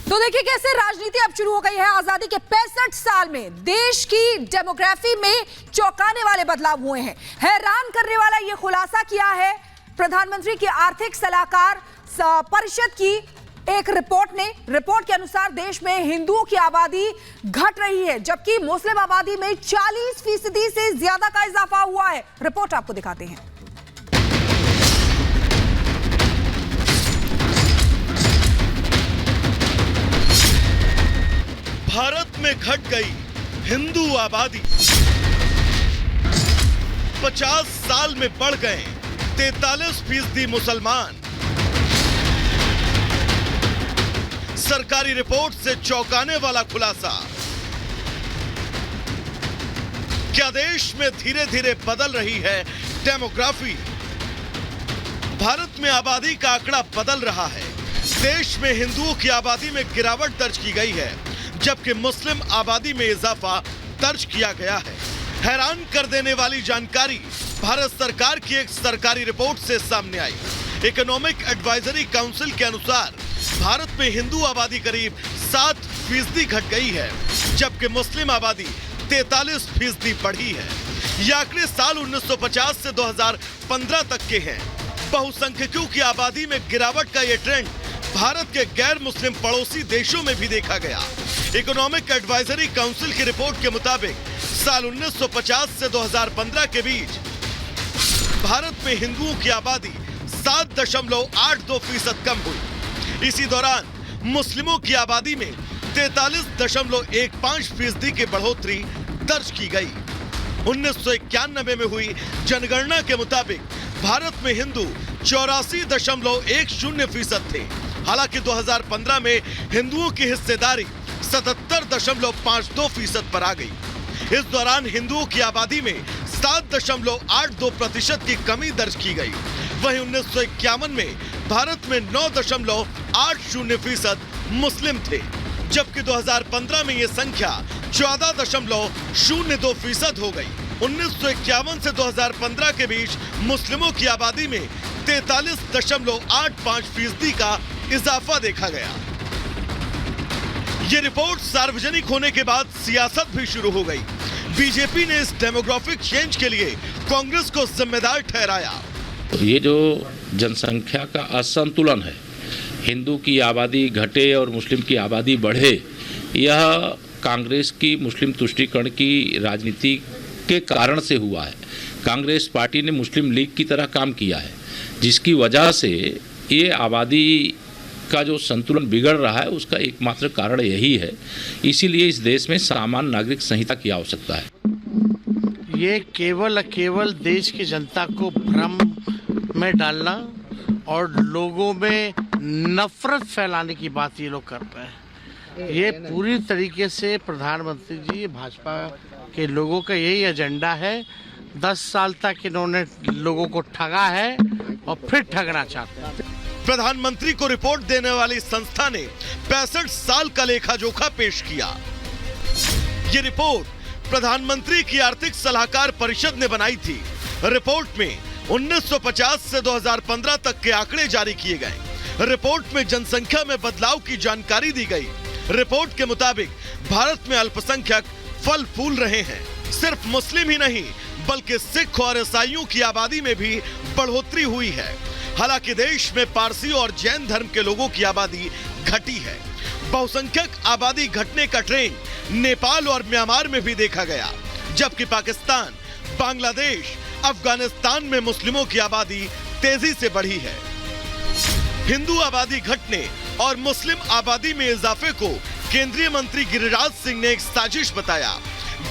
तो देखिए कैसे राजनीति अब शुरू हो गई है। आजादी के 65 साल में देश की डेमोग्राफी में चौंकाने वाले बदलाव हुए हैं। हैरान करने वाला यह खुलासा किया है प्रधानमंत्री की आर्थिक सलाहकार परिषद की एक रिपोर्ट ने। रिपोर्ट के अनुसार देश में हिंदुओं की आबादी घट रही है, जबकि मुस्लिम आबादी में 40% से ज्यादा का इजाफा हुआ है। रिपोर्ट आपको दिखाते हैं। भारत में घट गई हिंदू आबादी, 50 साल में बढ़ गए 43% मुसलमान। सरकारी रिपोर्ट से चौंकाने वाला खुलासा। क्या देश में धीरे धीरे बदल रही है डेमोग्राफी? भारत में आबादी का आंकड़ा बदल रहा है। देश में हिंदुओं की आबादी में गिरावट दर्ज की गई है, जबकि मुस्लिम आबादी में इजाफा दर्ज किया गया है। हैरान कर देने वाली जानकारी भारत सरकार की एक सरकारी रिपोर्ट से सामने आई। इकोनॉमिक एडवाइजरी काउंसिल के अनुसार भारत में हिंदू आबादी करीब 7% घट गई है, जबकि मुस्लिम आबादी 43% बढ़ी है। ये आंकड़े साल 1950 से 2015 तक के हैं। बहुसंख्यकों की आबादी में गिरावट का ये ट्रेंड भारत के गैर मुस्लिम पड़ोसी देशों में भी देखा गया। इकोनॉमिक एडवाइजरी काउंसिल की रिपोर्ट के मुताबिक साल 1950 से 2015 के बीच भारत में हिंदुओं की आबादी 7.82% कम हुई। इसी दौरान मुस्लिमों की आबादी में 43.15% की बढ़ोतरी दर्ज की गई। 1991 में हुई जनगणना के मुताबिक भारत में हिंदू 84.10% थे। हालांकि 2015 में हिंदुओं की हिस्सेदारी 77.52% पर आ गई। इस दौरान हिंदुओं की आबादी में 7.82% की कमी दर्ज की गई। वहीं 1951 में भारत में 9.80% मुस्लिम थे, जबकि 2015 में यह संख्या 14.02% हो गई। 1951 से 2015 के बीच मुस्लिमों की आबादी में 43.85% का इजाफा देखा गया। ये रिपोर्ट सार्वजनिक होने के बाद सियासत भी शुरू हो गई। बीजेपी ने इस डेमोग्राफिक चेंज के लिए कांग्रेस को जिम्मेदार ठहराया। ये जो जनसंख्या का असंतुलन है, हिंदू की आबादी घटे और मुस्लिम की आबादी बढ़े, यह कांग्रेस की मुस्लिम तुष्टीकरण की राजनीति के कारण से हुआ है। कांग्रेस पार्टी ने मुस्लिम लीग की तरह काम किया है, जिसकी वजह से ये आबादी का जो संतुलन बिगड़ रहा है, उसका एकमात्र कारण यही है। इसीलिए इस देश में सामान्य नागरिक संहिता की आवश्यकता है। ये केवल देश की जनता को भ्रम में डालना और लोगों में नफरत फैलाने की बात ये लोग कर रहे हैं। ये पूरी तरीके से प्रधानमंत्री जी, भाजपा के लोगों का यही एजेंडा है। 10 साल तक इन्होंने लोगों को ठगा है और फिर ठगना चाहते हैं। प्रधानमंत्री को रिपोर्ट देने वाली संस्था ने 65 साल का लेखा जोखा पेश किया। ये रिपोर्ट प्रधानमंत्री की आर्थिक सलाहकार परिषद ने बनाई थी। रिपोर्ट में 1950 से 2015 तक के आंकड़े जारी किए गए। रिपोर्ट में जनसंख्या में बदलाव की जानकारी दी गई। रिपोर्ट के मुताबिक भारत में अल्पसंख्यक फल फूल रहे हैं। सिर्फ मुस्लिम ही नहीं, बल्कि सिख और ईसाइयों की आबादी में भी बढ़ोतरी हुई है। हालांकि देश में पारसी और जैन धर्म के लोगों की आबादी घटी है। बहुसंख्यक आबादी घटने का ट्रेंड नेपाल और म्यांमार में भी देखा गया, जबकि पाकिस्तान, बांग्लादेश, अफगानिस्तान में मुस्लिमों की आबादी तेजी से बढ़ी है। हिंदू आबादी घटने और मुस्लिम आबादी में इजाफे को केंद्रीय मंत्री गिरिराज सिंह ने एक साजिश बताया।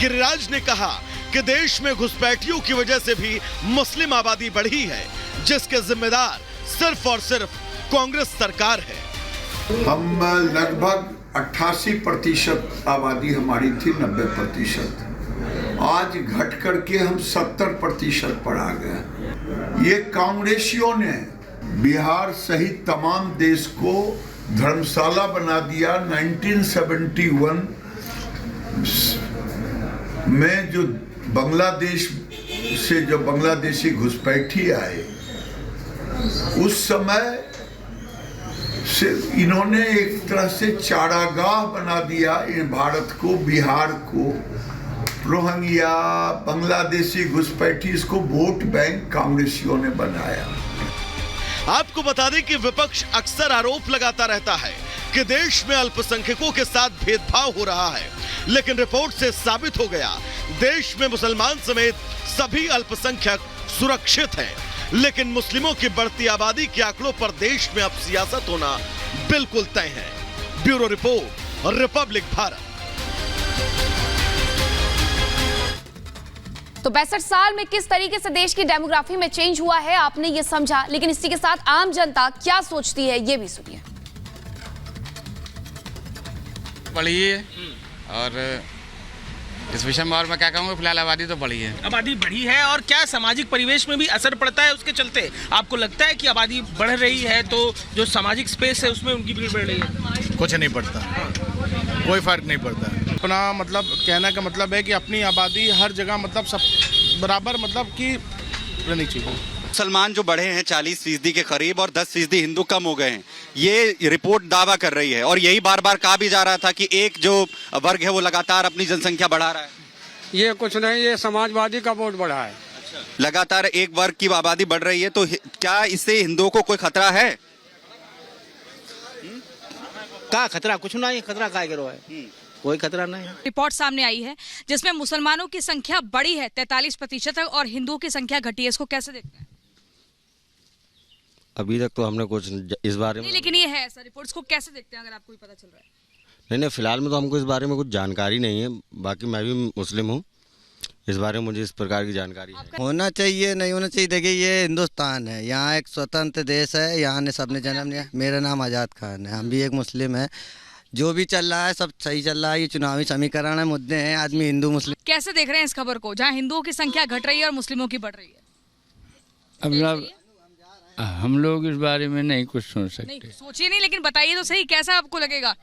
गिरिराज ने कहा कि देश में घुसपैठियों की वजह से भी मुस्लिम आबादी बढ़ी है, जिसके जिम्मेदार सिर्फ और सिर्फ कांग्रेस सरकार है। हम लगभग 88% आबादी हमारी थी, 90%। आज घट करके हम 70% पर आ गए। ये कांग्रेसियों ने बिहार सहित तमाम देश को धर्मशाला बना दिया। 1971 में जो बांग्लादेश से जो बांग्लादेशी घुसपैठी आए, उस समय से इन्होंने एक तरह से चारागाह बना दिया इन भारत को, बिहार को, रोहिंग्या, बांग्लादेशी घुसपैठी को वोट बैंक कांग्रेसियों ने बनाया। आपको बता दें कि विपक्ष अक्सर आरोप लगाता रहता है कि देश में अल्पसंख्यकों के साथ भेदभाव हो रहा है, लेकिन रिपोर्ट से साबित हो गया देश में मुसलमान समेत सभी अल्पसंख्यक सुरक्षित हैं। लेकिन मुस्लिमों की बढ़ती आबादी के आंकड़ों पर देश में अब सियासत होना बिल्कुल तय है। Bureau report, Republic Bharat. तो 62 साल में किस तरीके से देश की डेमोग्राफी में चेंज हुआ है आपने ये समझा, लेकिन इसी के साथ आम जनता क्या सोचती है ये भी सुनिए। बढ़ी है और इस विषय में और मैं क्या कहूँगा, फिलहाल आबादी तो बढ़ी है। आबादी बढ़ी है और क्या सामाजिक परिवेश में भी असर पड़ता है उसके चलते? आपको लगता है कि आबादी बढ़ रही है तो जो सामाजिक स्पेस है उसमें उनकी भीड़ बढ़ रही है? कुछ नहीं पड़ता, कोई फर्क नहीं पड़ता। अपना मतलब कहने का मतलब है कि अपनी आबादी हर जगह मतलब सब बराबर मतलब कि रहनी चाहिए। मुसलमान जो बढ़े हैं 40% के करीब और 10% हिंदू कम हो गए हैं, ये रिपोर्ट दावा कर रही है। और यही बार बार कहा भी जा रहा था कि एक जो वर्ग है वो लगातार अपनी जनसंख्या बढ़ा रहा है। ये कुछ नहीं, ये समाजवादी का वोट बढ़ा है। लगातार एक वर्ग की आबादी बढ़ रही है, तो क्या इससे हिंदुओं को कोई खतरा है? का खतरा कुछ नहीं, खतरा काय करो है, कोई खतरा नहीं है। रिपोर्ट सामने आई है जिसमें मुसलमानों की संख्या बढ़ी है 43% और हिंदुओं की संख्या घटी है, इसको कैसे देखते हैं? अभी तक तो हमने कुछ इस बारे में लेकिन ये है ऐसा, रिपोर्ट्स को कैसे देखते हैं अगर आपको पता चल रहा है? नहीं, फिलहाल में तो हमको इस बारे में कुछ जानकारी नहीं है। बाकी मैं भी मुस्लिम हूँ, इस बारे में मुझे इस प्रकार की जानकारी है। होना चाहिए नहीं होना चाहिए, देखिए ये हिंदुस्तान है, यहाँ एक स्वतंत्र देश है, यहाँ ने सबने जन्म लिया। मेरा नाम आज़ाद खान है, हम भी एक मुस्लिम है। जो भी चल रहा है सब सही चल रहा है, ये चुनावी समीकरण है, मुद्दे हैं, आदमी हिंदू मुस्लिम। कैसे देख रहे हैं इस खबर को जहाँ हिंदुओं की संख्या घट रही है और मुस्लिमों की बढ़ रही है? अब हम लोग इस बारे में नहीं कुछ सोच सकते। नहीं सोचिए नहीं, लेकिन बताइए तो सही, कैसा आपको लगेगा?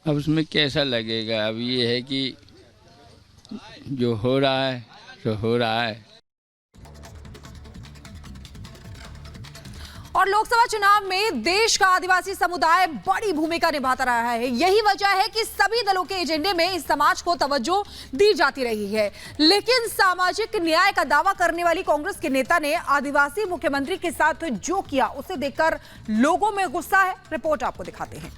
अब उसमें कैसा लगेगा, अब ये है कि जो हो रहा है तो हो रहा है। और लोकसभा चुनाव में देश का आदिवासी समुदाय बड़ी भूमिका निभाता रहा है। यही वजह है कि सभी दलों के एजेंडे में इस समाज को तवज्जो दी जाती रही है। लेकिन सामाजिक न्याय का दावा करने वाली कांग्रेस के नेता ने आदिवासी मुख्यमंत्री के साथ जो किया उसे देखकर लोगों में गुस्सा है। रिपोर्ट आपको दिखाते हैं।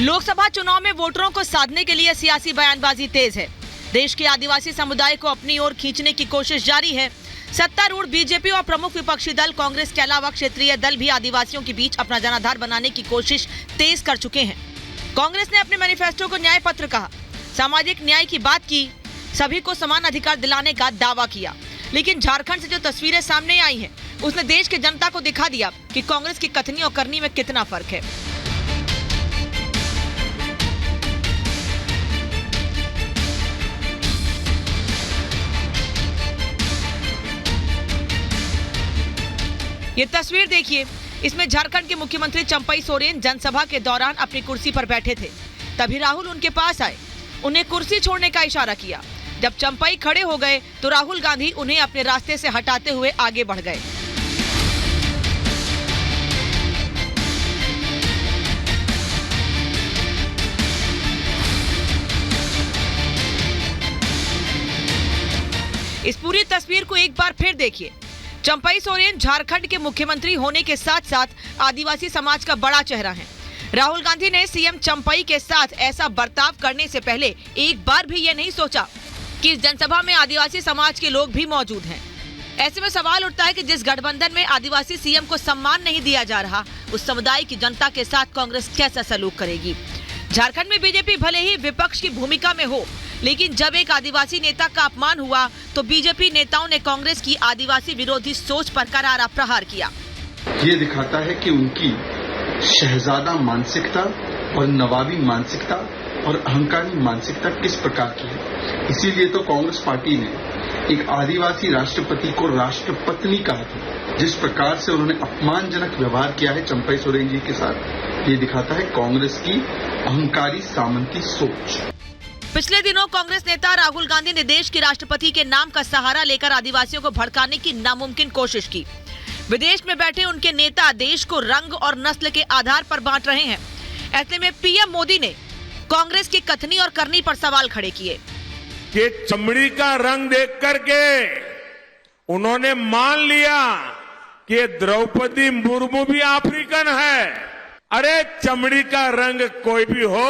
लोकसभा चुनाव में वोटरों को साधने के लिए सियासी बयानबाजी तेज है। देश के आदिवासी समुदाय को अपनी ओर खींचने की कोशिश जारी है। सत्तारूढ़ बीजेपी और प्रमुख विपक्षी दल कांग्रेस के अलावा क्षेत्रीय दल भी आदिवासियों के बीच अपना जनाधार बनाने की कोशिश तेज कर चुके हैं। कांग्रेस ने अपने मैनिफेस्टो को न्याय पत्र कहा, सामाजिक न्याय की बात की, सभी को समान अधिकार दिलाने का दावा किया। लेकिन झारखंड से जो तस्वीरें सामने आई हैं, उसने देश की जनता को दिखा दिया कि कांग्रेस की कथनी और करनी में कितना फर्क है। ये तस्वीर देखिए, इसमें झारखंड के मुख्यमंत्री चंपई सोरेन जनसभा के दौरान अपनी कुर्सी पर बैठे थे। तभी राहुल उनके पास आए, उन्हें कुर्सी छोड़ने का इशारा किया। जब चंपई खड़े हो गए तो राहुल गांधी उन्हें अपने रास्ते से हटाते हुए आगे बढ़ गए। इस पूरी तस्वीर को एक बार फिर देखिए। चंपई सोरेन झारखंड के मुख्यमंत्री होने के साथ साथ आदिवासी समाज का बड़ा चेहरा हैं। राहुल गांधी ने सीएम चंपई के साथ ऐसा बर्ताव करने से पहले एक बार भी ये नहीं सोचा कि इस जनसभा में आदिवासी समाज के लोग भी मौजूद हैं। ऐसे में सवाल उठता है कि जिस गठबंधन में आदिवासी सीएम को सम्मान नहीं दिया जा रहा, उस समुदाय की जनता के साथ कांग्रेस कैसा सलूक करेगी। झारखंड में बीजेपी भले ही विपक्ष की भूमिका में हो, लेकिन जब एक आदिवासी नेता का अपमान हुआ तो बीजेपी नेताओं ने कांग्रेस की आदिवासी विरोधी सोच पर करारा प्रहार किया। ये दिखाता है कि उनकी शहजादा मानसिकता और नवाबी मानसिकता और अहंकारी मानसिकता किस प्रकार की है। इसीलिए तो कांग्रेस पार्टी ने एक आदिवासी राष्ट्रपति को राष्ट्रपत्नी कहा था। जिस प्रकार से उन्होंने अपमानजनक व्यवहार किया है चंपई सोरेन जी के साथ, ये दिखाता है कांग्रेस की अहंकारी सामंती सोच। पिछले दिनों कांग्रेस नेता राहुल गांधी ने देश के राष्ट्रपति के नाम का सहारा लेकर आदिवासियों को भड़काने की नामुमकिन कोशिश की। विदेश में बैठे उनके नेता देश को रंग और नस्ल के आधार पर बांट रहे हैं। ऐसे में पीएम मोदी ने कांग्रेस की कथनी और करनी पर सवाल खड़े किए कि चमड़ी का रंग देख करके उन्होंने मान लिया कि द्रौपदी मुर्मू भी अफ्रीकन है। अरे चमड़ी का रंग कोई भी हो,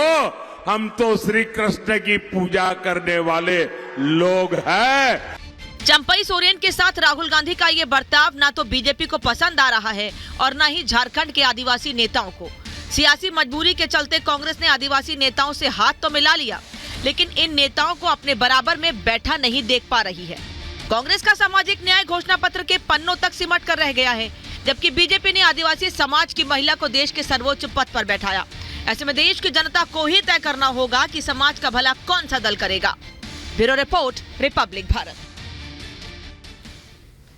हम तो श्री कृष्ण की पूजा करने वाले लोग हैं। चंपई सोरेन के साथ राहुल गांधी का ये बर्ताव ना तो बीजेपी को पसंद आ रहा है और न ही झारखंड के आदिवासी नेताओं को। सियासी मजबूरी के चलते कांग्रेस ने आदिवासी नेताओं से हाथ तो मिला लिया, लेकिन इन नेताओं को अपने बराबर में बैठा नहीं देख पा रही है। कांग्रेस का सामाजिक न्याय घोषणा पत्र के पन्नों तक सिमट कर रह गया है, जबकि बीजेपी ने आदिवासी समाज की महिला को देश के सर्वोच्च पद पर बैठाया। ऐसे में देश की जनता को ही तय करना होगा कि समाज का भला कौन सा दल करेगा। Bureau report, Republic Bharat.